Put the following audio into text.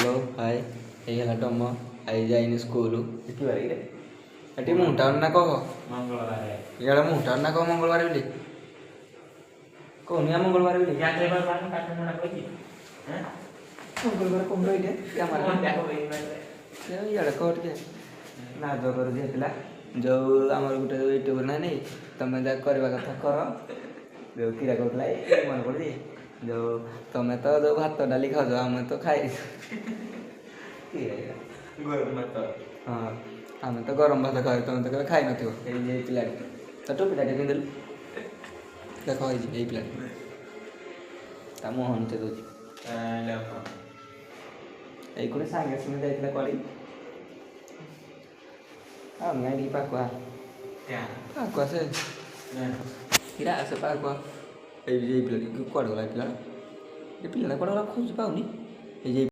hello hi ଏଇ ହେଲା Tom I ଯାଇନି ସ୍କୁଲ କି ବାରେ ଏଠି ମୁଁଟା ନା କହ ମଙ୍ଗଳବାର ଇଆଡ଼େ ମୁଁଟା ନା କହ ମଙ୍ଗଳବାର ବୋଲି କହୁନି ମଙ୍ଗଳବାର ବୋଲି ମଙ୍ଗଳବାର କଣ ରହିଲେ ଇଆଡ଼େ କହ ଟିକେ ନାଜ କରୁଛି ହେଇଥିଲା ଯେଉଁ ଆମର ଗୋଟେ ୟୁଟ୍ୟୁବର ନାହିଁ ନାଇଁ ତମେ ଯାହା କରିବା କଥା କର ଯେଉଁ କିରା କହୁଥିଲା ମନେ ପଡ଼ୁଛି ଯେଉଁ ତମେ ତ ଯେଉଁ ଭାତ ଡାଲି ଖାଉଛ ଆମେ ତ ଖାଇ ହଁ ଆମେ ତ ଗରମ ଭାତ ଖାଉ ତମେ ତ କେବେ ଖାଇନଥିବ ଏଇ ପିଲାଟି ତ ଟୋପିଟା ଟିକେ ପିନ୍ଧିଲୁ ଦେଖ ହେଇଛି ଏଇ ପିଲାଟି ତା ମୁହଁ ହଞ୍ଚେ ଦେଉଛି ଏଇ ଗୋଟେ ସାଙ୍ଗେ ସାଙ୍ଗେ ଯାଇଥିଲା କୁଆଡ଼େ ଆଉ ନାଇଁ ଟିକେ ପାଖୁଆ ପାଖୁଆ ସେ କିରା ଆସେ ପାଖୁଆ ଏଇ ପିଲାଟି କୁଆଡ଼େ ଗଲା ଏ ପିଲାଟା କୁଆଡ଼େ ଗଲା ଖୋଜି ପାଉନି ଏଇ